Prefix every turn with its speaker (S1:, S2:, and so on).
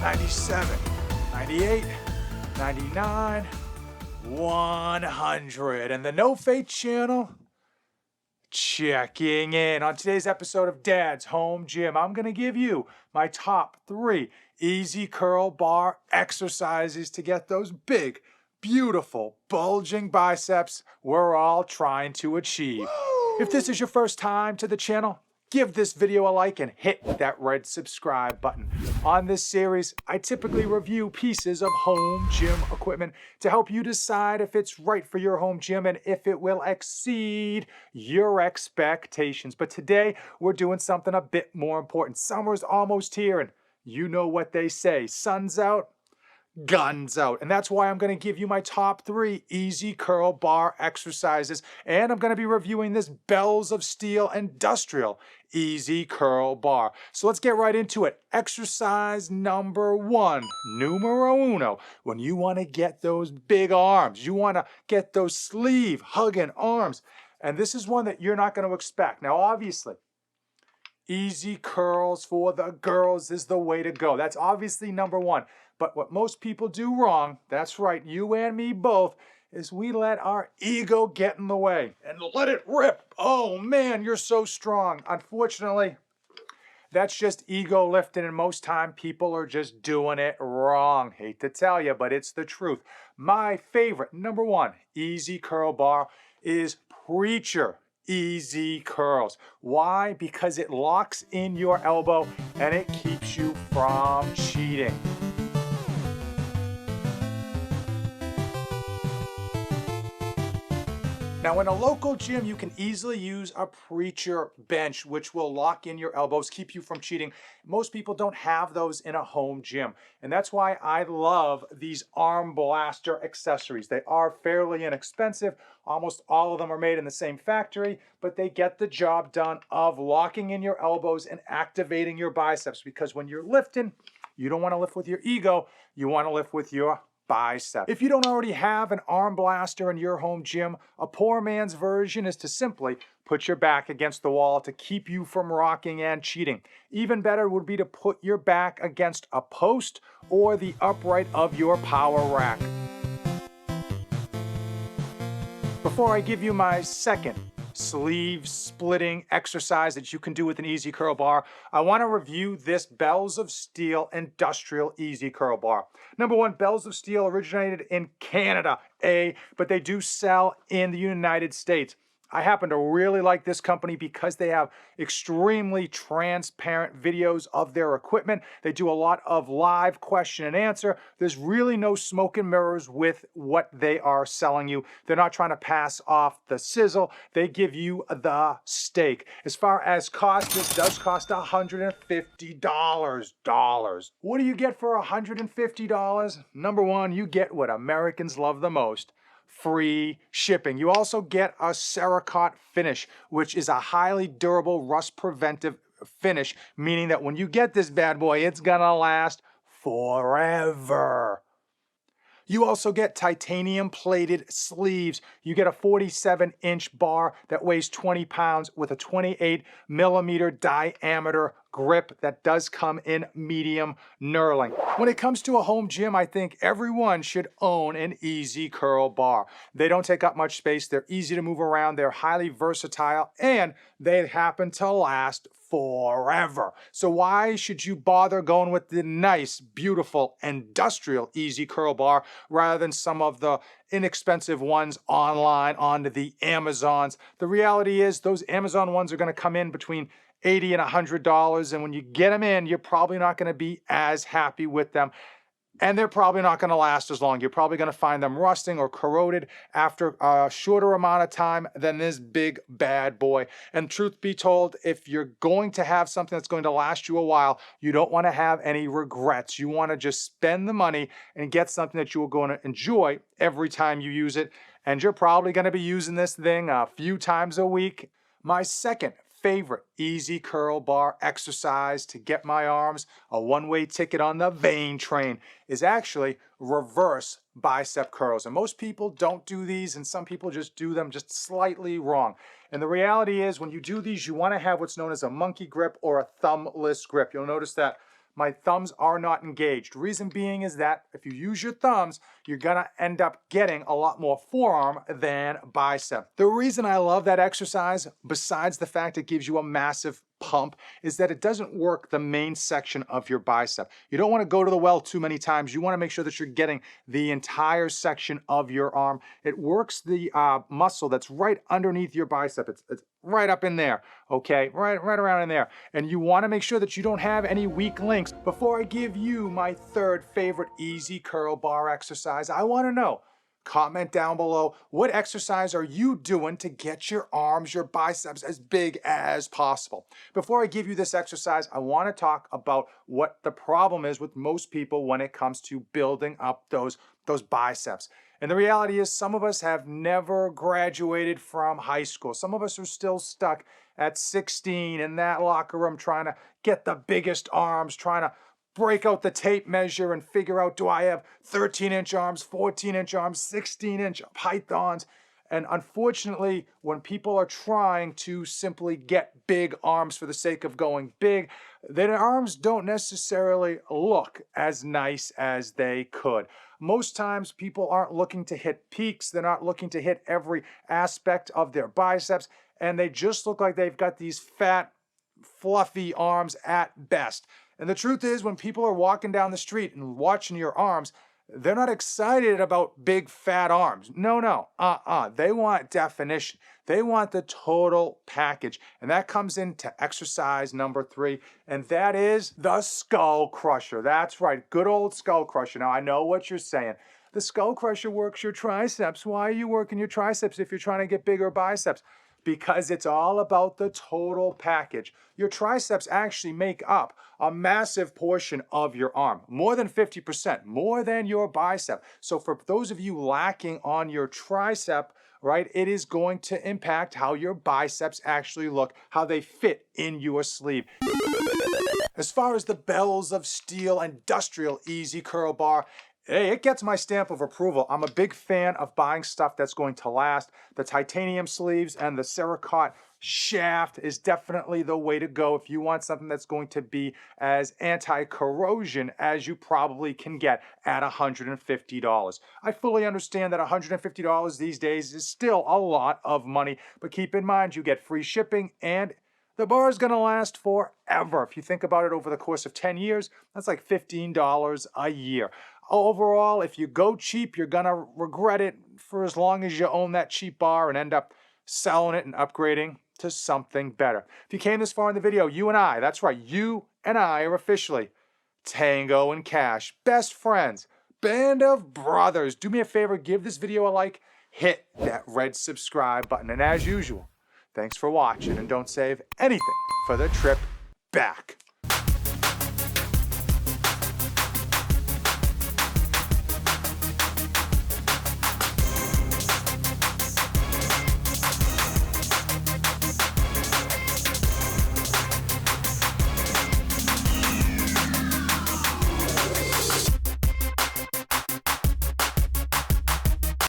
S1: 97, 98, 99, 100. And the No Fate channel checking in. On today's episode of Dad's Home Gym, I'm going to give you my top 3 easy curl bar exercises to get those big, beautiful, bulging biceps we're all trying to achieve. Woo! If this is your first time to the channel, give this video a like and hit that red subscribe button. On this series, I typically review pieces of home gym equipment to help you decide if it's right for your home gym and if it will exceed your expectations. But today, we're doing something a bit more important. Summer's almost here, and you know what they say, sun's out, guns out. And that's why I'm going to give you my top 3 easy curl bar exercises. And I'm going to be reviewing this Bells of Steel Industrial Easy Curl Bar. So let's get right into it. Exercise number 1, numero uno. When you want to get those big arms, you want to get those sleeve hugging arms. And this is one that you're not going to expect. Now, obviously, easy curls for the girls is the way to go. That's obviously number 1. But what most people do wrong, that's right, you and me both, is we let our ego get in the way and let it rip. Oh man, you're so strong. Unfortunately, that's just ego lifting, and most time people are just doing it wrong. Hate to tell you, but it's the truth. My favorite, number 1, easy curl bar is Preacher Easy Curls. Why? Because it locks in your elbow and it keeps you from cheating. Now, in a local gym, you can easily use a Preacher bench, which will lock in your elbows, keep you from cheating. Most people don't have those in a home gym, and that's why I love these arm blaster accessories. They are fairly inexpensive. Almost all of them are made in the same factory, but they get the job done of locking in your elbows and activating your biceps, because when you're lifting, you don't want to lift with your ego, you want to lift with your bicep. If you don't already have an arm blaster in your home gym, a poor man's version is to simply put your back against the wall to keep you from rocking and cheating. Even better would be to put your back against a post or the upright of your power rack. Before I give you my second sleeve splitting exercise that you can do with an easy curl bar, I want to review this Bells of Steel Industrial Easy Curl Bar. Number 1, Bells of Steel originated in Canada, but they do sell in the United States. I happen to really like this company because they have extremely transparent videos of their equipment. They do a lot of live question and answer. There's really no smoke and mirrors with what they are selling you. They're not trying to pass off the sizzle. They give you the steak. As far as cost, this does cost $150. What do you get for $150? Number 1, you get what Americans love the most: free shipping. You also get a Cerakote finish, which is a highly durable rust preventive finish, meaning that when you get this bad boy, it's gonna last forever. You also get titanium plated sleeves. You get a 47-inch bar that weighs 20 pounds with a 28mm diameter grip that does come in medium knurling. When it comes to a home gym, I think everyone should own an easy curl bar. They don't take up much space, they're easy to move around, they're highly versatile, and they happen to last forever. So why should you bother going with the nice, beautiful, industrial easy curl bar rather than some of the inexpensive ones online on the Amazons? The reality is those Amazon ones are going to come in between $80 and $100, and when you get them in, you're probably not going to be as happy with them. And they're probably not going to last as long. You're probably going to find them rusting or corroded after a shorter amount of time than this big bad boy. And truth be told, if you're going to have something that's going to last you a while, you don't want to have any regrets. You want to just spend the money and get something that you are going to enjoy every time you use it. And you're probably going to be using this thing a few times a week. My second favorite easy curl bar exercise to get my arms a one-way ticket on the vein train is actually reverse bicep curls. And most people don't do these, and some people just do them just slightly wrong. And the reality is when you do these, you want to have what's known as a monkey grip or a thumbless grip. You'll notice that my thumbs are not engaged. Reason being is that if you use your thumbs, you're gonna end up getting a lot more forearm than bicep. The reason I love that exercise, besides the fact it gives you a massive pump, is that it doesn't work the main section of your bicep. You don't want to go to the well too many times. You want to make sure that you're getting the entire section of your arm. It works the muscle that's right underneath your bicep. It's right up in there, okay? Right around in there. And you want to make sure that you don't have any weak links. Before I give you my third favorite easy curl bar exercise, I want to know, comment down below, what exercise are you doing to get your arms, your biceps as big as possible? Before I give you this exercise, I want to talk about what the problem is with most people when it comes to building up those biceps. And the reality is some of us have never graduated from high school. Some of us are still stuck at 16 in that locker room trying to get the biggest arms, trying to break out the tape measure and figure out, do I have 13-inch arms, 14-inch arms, 16-inch pythons? And unfortunately, when people are trying to simply get big arms for the sake of going big, their arms don't necessarily look as nice as they could. Most times people aren't looking to hit peaks. They're not looking to hit every aspect of their biceps, and they just look like they've got these fat, fluffy arms at best. And the truth is, when people are walking down the street and watching your arms, they're not excited about big fat arms. No. They want definition. They want the total package. And that comes into exercise number 3, and that is the skull crusher. That's right, good old skull crusher. Now, I know what you're saying. The skull crusher works your triceps. Why are you working your triceps if you're trying to get bigger biceps? Because it's all about the total package. Your triceps actually make up a massive portion of your arm, more than 50%, more than your bicep. So for those of you lacking on your tricep, right, it is going to impact how your biceps actually look, how they fit in your sleeve. As far as the bells of steel industrial easy curl bar, hey, it gets my stamp of approval. I'm a big fan of buying stuff that's going to last. The titanium sleeves and the Cerakote shaft is definitely the way to go if you want something that's going to be as anti-corrosion as you probably can get at $150. I fully understand that $150 these days is still a lot of money, but keep in mind you get free shipping and the bar is going to last forever. If you think about it, over the course of 10 years, that's like $15 a year. Overall, if you go cheap, you're going to regret it for as long as you own that cheap bar and end up selling it and upgrading to something better. If you came this far in the video, you and I, that's right, you and I are officially Tango and Cash, best friends, band of brothers. Do me a favor, give this video a like, hit that red subscribe button, and as usual, thanks for watching, and don't save anything for the trip back.